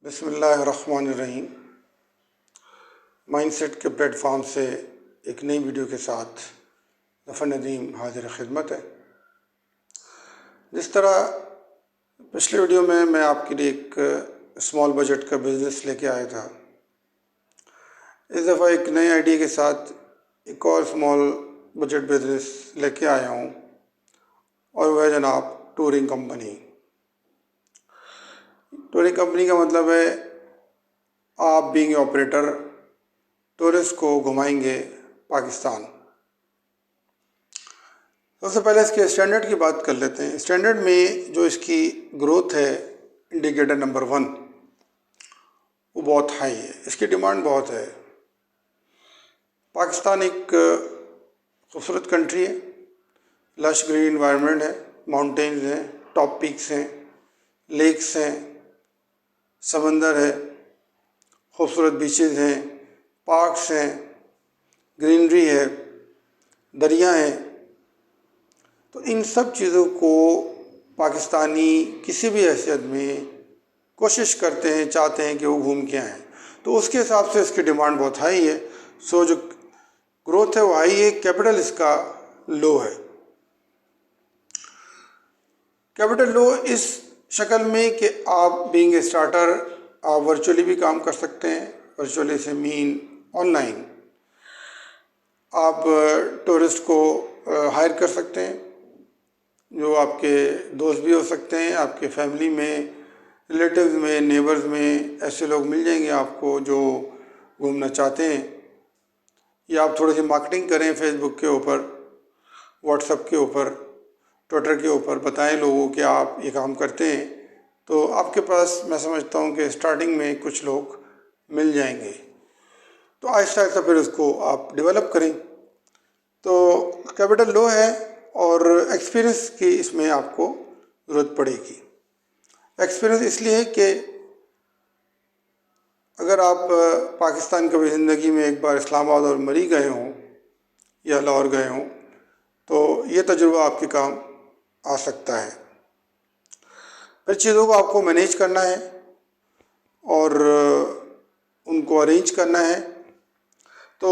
बिस्मिल्लाहिर्रहमानिर्रहीम। माइंडसेट के प्लेटफॉर्म से एक नई वीडियो के साथ ज़फ़र नदीम हाजिर खिदमत है। जिस तरह पिछले वीडियो में मैं आपके लिए एक स्मॉल बजट का बिज़नेस लेके आया था, इस दफ़ा एक नए आइडिया के साथ एक और स्मॉल बजट बिज़नेस लेके आया हूँ और वह जनाब टूरिंग कंपनी। टूरिंग कंपनी का मतलब है आप बीइंग ऑपरेटर टूरिस्ट को घुमाएंगे पाकिस्तान। सबसे पहले इसके स्टैंडर्ड की बात कर लेते हैं। स्टैंडर्ड में जो इसकी ग्रोथ है, इंडिकेटर नंबर 1, वो बहुत हाई है, इसकी डिमांड बहुत है। पाकिस्तान एक खूबसूरत कंट्री है, लश ग्रीन इन्वायरमेंट है, माउंटेन्स हैं, टॉप पीक्स हैं, लेक्स हैं, समंदर है, खूबसूरत बीचेस हैं, पार्क्स हैं, ग्रीनरी है, दरिया हैं। तो इन सब चीज़ों को पाकिस्तानी किसी भी हैसियत में कोशिश करते हैं, चाहते हैं कि वो घूम के आएँ। तो उसके हिसाब से इसकी डिमांड बहुत हाई है। सो जो ग्रोथ है वो हाई है। कैपिटल इसका लो है। कैपिटल लो इस शक्ल में कि आप बीइंग ए स्टार्टर आप वर्चुअली भी काम कर सकते हैं। वर्चुअली से मीन ऑनलाइन आप टूरिस्ट को हायर कर सकते हैं, जो आपके दोस्त भी हो सकते हैं, आपके फैमिली में, रिलेटिव्स में, नेबर्स में ऐसे लोग मिल जाएंगे आपको जो घूमना चाहते हैं। या आप थोड़ी सी मार्केटिंग करें फेसबुक के ऊपर, व्हाट्सएप के ऊपर, ट्विटर के ऊपर, बताएं लोगों कि आप ये काम करते हैं, तो आपके पास मैं समझता हूँ कि स्टार्टिंग में कुछ लोग मिल जाएंगे। तो आहिस्ता आहिस्ता फिर उसको आप डेवलप करें। तो कैपिटल लो है और एक्सपीरियंस की इसमें आपको ज़रूरत पड़ेगी। एक्सपीरियंस इसलिए है कि अगर आप पाकिस्तान कभी ज़िंदगी में एक बार इस्लामाबाद और मरी गए हों या लाहौर गए हों, तो ये तजुर्बा आपके काम आ सकता है। फिर चीज़ों को आपको मैनेज करना है और उनको अरेंज करना है। तो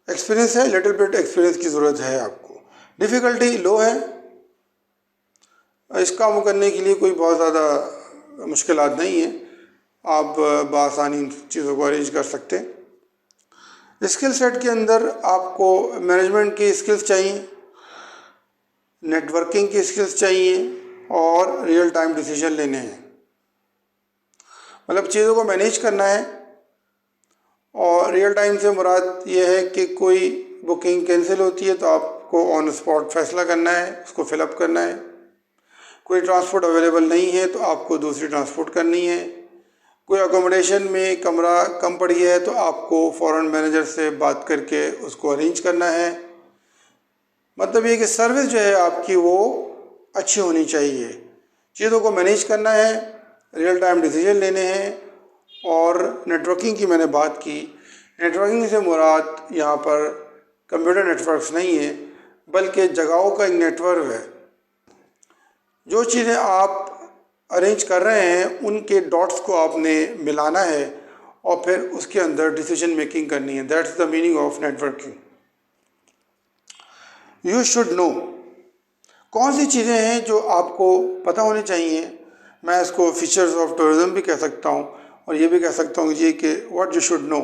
एक्सपीरियंस है, लिटिल बिट एक्सपीरियंस की ज़रूरत है आपको। डिफ़िकल्टी लो है। इस काम को करने के लिए कोई बहुत ज़्यादा मुश्किलात नहीं है, आप बआसानी चीज़ों को अरेंज कर सकते हैं। स्किल सेट के अंदर आपको मैनेजमेंट की स्किल्स चाहिए, नेटवर्किंग की स्किल्स चाहिए और रियल टाइम डिसीजन लेने हैं। मतलब चीज़ों को मैनेज करना है। और रियल टाइम से मुराद ये है कि कोई बुकिंग कैंसिल होती है तो आपको ऑन स्पॉट फैसला करना है, उसको फिलअप करना है। कोई ट्रांसपोर्ट अवेलेबल नहीं है तो आपको दूसरी ट्रांसपोर्ट करनी है। कोई अकोमोडेशन में कमरा कम पड़ी है तो आपको फ़ौरन मैनेजर से बात करके उसको अरेंज करना है। मतलब ये कि सर्विस जो है आपकी वो अच्छी होनी चाहिए। चीज़ों को मैनेज करना है, रियल टाइम डिसीजन लेने हैं। और नेटवर्किंग की मैंने बात की। नेटवर्किंग से मुराद यहाँ पर कंप्यूटर नेटवर्क्स नहीं है, बल्कि जगहों का एक नेटवर्क है। जो चीज़ें आप अरेंज कर रहे हैं उनके डॉट्स को आपने मिलाना है और फिर उसके अंदर डिसीजन मेकिंग करनी है। That's the meaning of networking. You should know कौन सी चीज़ें हैं जो आपको पता होनी चाहिए। मैं इसको फीचर्स ऑफ टूरिज्म भी कह सकता हूँ और ये भी कह सकता हूँ ये कि व्हाट यू शुड नो,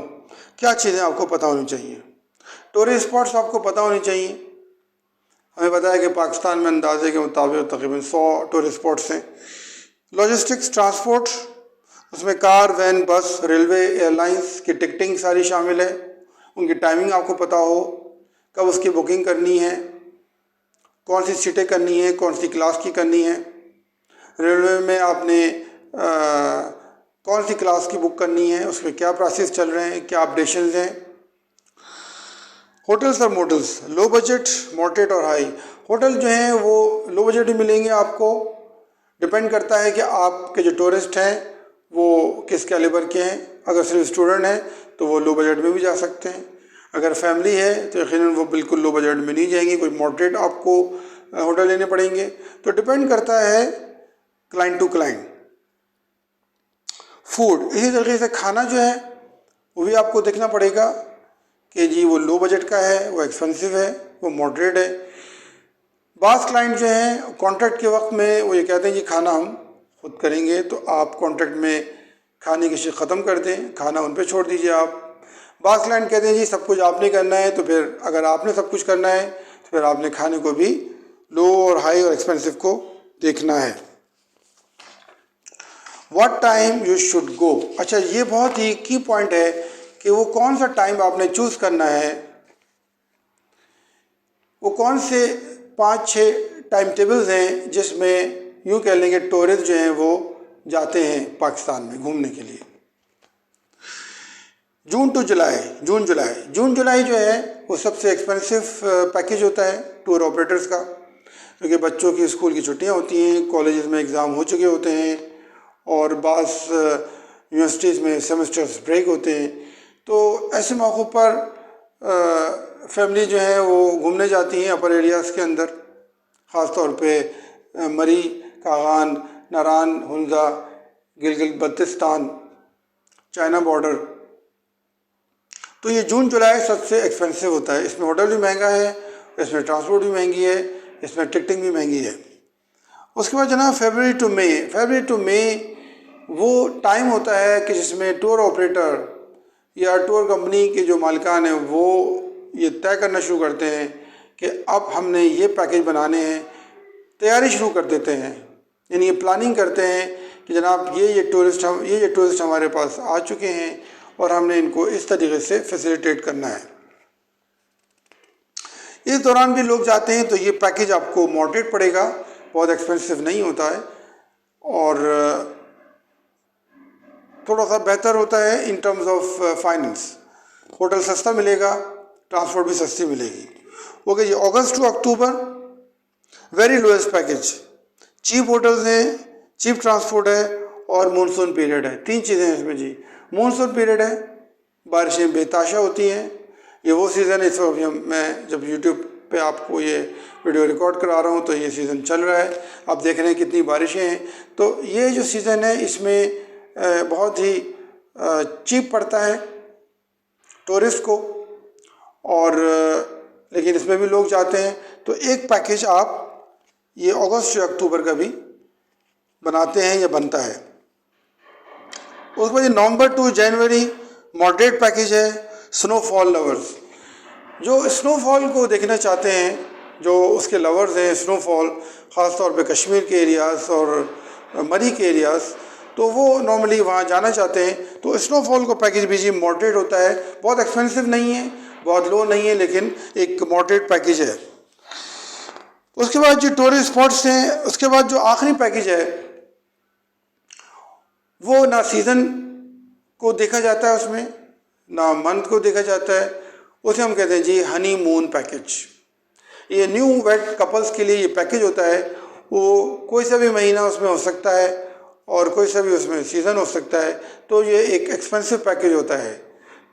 क्या चीज़ें आपको पता होनी चाहिए। टूरिस्ट स्पॉट्स आपको पता होनी चाहिए। हमें पता है कि पाकिस्तान में अंदाजे के मुताबिक तकरीबन 100 टूरिस्ट स्पॉट्स हैं। लॉजिस्टिक्स, ट्रांसपोर्ट, उसमें कार, वैन, बस, रेलवे, एयरलाइंस की टिकटिंग सारी शामिल है। उनकी टाइमिंग आपको पता हो, कब उसकी बुकिंग करनी है, कौन सी सीटें करनी है, कौन सी क्लास की करनी है। रेलवे में आपने कौन सी क्लास की बुक करनी है, उसमें क्या प्राइसेस चल रहे हैं, क्या अपडेशंस हैं। होटल्स और मोटल्स, लो बजट, मॉडरेट और हाई। होटल जो हैं वो लो बजट भी मिलेंगे आपको। डिपेंड करता है कि आपके जो टूरिस्ट हैं वो किस कैलिबर के हैं। अगर सिर्फ स्टूडेंट हैं तो वो लो बजट में भी जा सकते हैं। अगर फैमिली है तो यकीनन वो बिल्कुल लो बजट में नहीं जाएंगे, कोई मॉडरेट आपको होटल लेने पड़ेंगे। तो डिपेंड करता है क्लाइंट टू क्लाइंट। फूड, इसी तरीके से खाना जो है वो भी आपको देखना पड़ेगा कि जी वो लो बजट का है, वो एक्सपेंसिव है, वो मॉडरेट है। बास क्लाइंट जो हैं कॉन्ट्रैक्ट के वक्त में वो ये कहते हैं जी खाना हम खुद करेंगे, तो आप कॉन्ट्रैक्ट में खाने की चीज़ ख़त्म कर दें, खाना उन पे छोड़ दीजिए आप। बास क्लाइंट कहते हैं जी सब कुछ आपने करना है, तो फिर अगर आपने सब कुछ करना है तो फिर आपने खाने को भी लो और हाई और एक्सपेंसिव को देखना है। What time you should go, अच्छा ये बहुत ही की पॉइंट है कि वो कौन सा टाइम आपने चूज़ करना है, वो कौन से 5-6 टाइम टेबल्स हैं जिसमें यूँ कह लेंगे टूरिस्ट जो हैं वो जाते हैं पाकिस्तान में घूमने के लिए। जून जुलाई जो है वो सबसे एक्सपेंसिव पैकेज होता है टूर ऑपरेटर्स का, क्योंकि बच्चों की स्कूल की छुट्टियां होती हैं, कॉलेजेस में एग्ज़ाम हो चुके होते हैं और बाज़ यूनिवर्सिटीज़ में सेमेस्टर्स ब्रेक होते हैं। तो ऐसे मौक़ों पर फैमिली जो है वो घूमने जाती हैं अपर एरियाज़ के अंदर, ख़ास तौर पे मरी, कागान, नारान, हुंजा, गिलगित बल्तिस्तान, चाइना बॉर्डर। तो ये जून जुलाई सबसे एक्सपेंसिव होता है, इसमें होटल भी महंगा है, इसमें ट्रांसपोर्ट भी महंगी है, इसमें टिकटिंग भी महंगी है। उसके बाद जनाब फरवरी टू मई वो टाइम होता है कि जिसमें टूर ऑपरेटर या टूर कंपनी के जो मालिकान हैं वो ये तय करना शुरू करते हैं कि अब हमने ये पैकेज बनाने हैं, तैयारी शुरू कर देते हैं, यानी ये प्लानिंग करते हैं कि जनाब ये टूरिस्ट हमारे पास आ चुके हैं और हमने इनको इस तरीके से फैसिलिटेट करना है। इस दौरान भी लोग जाते हैं, तो ये पैकेज आपको मॉडरेट पड़ेगा, बहुत एक्सपेंसिव नहीं होता है और थोड़ा सा बेहतर होता है in terms of finance. Hotel सस्ता मिलेगा, ट्रांसपोर्ट भी सस्ती मिलेगी। ओके जी, August to October very lowest package, cheap hotels हैं, चीप ट्रांसपोर्ट है और मानसून पीरियड है। 3 चीज़ें हैं इसमें जी। मानसून पीरियड है, बारिशें बेताशा होती हैं, ये वो सीज़न है। इस वक्त मैं जब यूट्यूब पे आपको ये वीडियो रिकॉर्ड करा रहा हूँ तो ये सीज़न चल रहा है, आप देख रहे हैं कितनी बारिशें हैं। तो ये जो सीज़न है इसमें बहुत ही चीप पड़ता है टूरिस्ट को, और लेकिन इसमें भी लोग जाते हैं। तो एक पैकेज आप ये अगस्त से अक्टूबर का भी बनाते हैं या बनता है। उसके बाद नवंबर टू जनवरी मॉडरेट पैकेज है। स्नोफॉल लवर्स जो स्नोफॉल को देखना चाहते हैं, जो उसके लवर्स हैं स्नोफॉल, ख़ास तौर पे कश्मीर के एरियाज़ और मरी के एरियाज़, तो वो नॉर्मली वहाँ जाना चाहते हैं। तो स्नोफॉल को पैकेज भी जी मॉडरेट होता है, बहुत एक्सपेंसिव नहीं है, बहुत लो नहीं है, लेकिन एक मॉडरेट पैकेज है। उसके बाद जो टूरिस्ट स्पॉट्स हैं, उसके बाद जो आखिरी पैकेज है वो ना सीज़न को देखा जाता है उसमें, ना मंथ को देखा जाता है, उसे हम कहते हैं जी हनीमून पैकेज। ये न्यू वेड कपल्स के लिए ये पैकेज होता है। वो कोई सा भी महीना उसमें हो सकता है और कोई सा भी उसमें सीज़न हो सकता है। तो ये एक एक्सपेंसिव पैकेज होता है।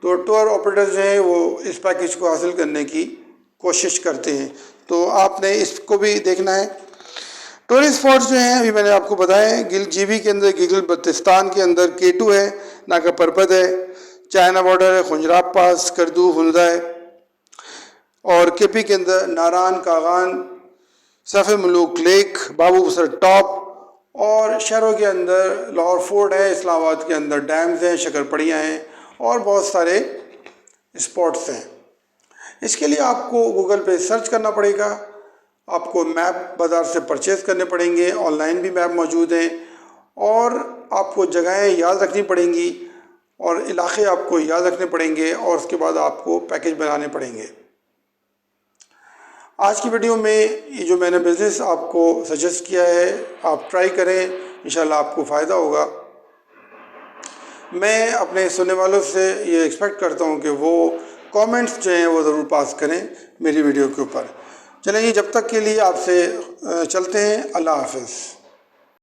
तो टूर ऑपरेटर्स जो हैं वो इस पैकेज को हासिल करने की कोशिश करते हैं, तो आपने इसको भी देखना है। टूरिस्ट स्पॉट्स जो हैं अभी मैंने आपको बताया, गिलजीबी के अंदर गिलगित बल्तिस्तान के अंदर K2 है, नाका परपत है, चाइना बॉर्डर है, खुंजराब पास, करदू, हुंजा है, और KP के अंदर नारान, कागान, सफ़े मलूक लेक, बाबू बसर टॉप, और शहरों के अंदर लाहौर फोर्ट है, इस्लामाबाद के अंदर डैम्स हैं, शक्करपड़ियाँ हैं और बहुत सारे स्पॉट्स हैं। इसके लिए आपको गूगल पे सर्च करना पड़ेगा, आपको मैप बाज़ार से परचेज़ करने पड़ेंगे, ऑनलाइन भी मैप मौजूद हैं, और आपको जगहें याद रखनी पड़ेंगी और इलाके आपको याद रखने पड़ेंगे, और उसके बाद आपको पैकेज बनाने पड़ेंगे। आज की वीडियो में ये जो मैंने बिज़नेस आपको सजेस्ट किया है आप ट्राई करें, इंशाल्लाह आपको फ़ायदा होगा। मैं अपने सुनने वालों से ये एक्सपेक्ट करता हूँ कि वो कमेंट्स जो हैं वो ज़रूर पास करें मेरी वीडियो के ऊपर। चलें, जब तक के लिए आपसे चलते हैं। अल्लाह हाफ़िज़।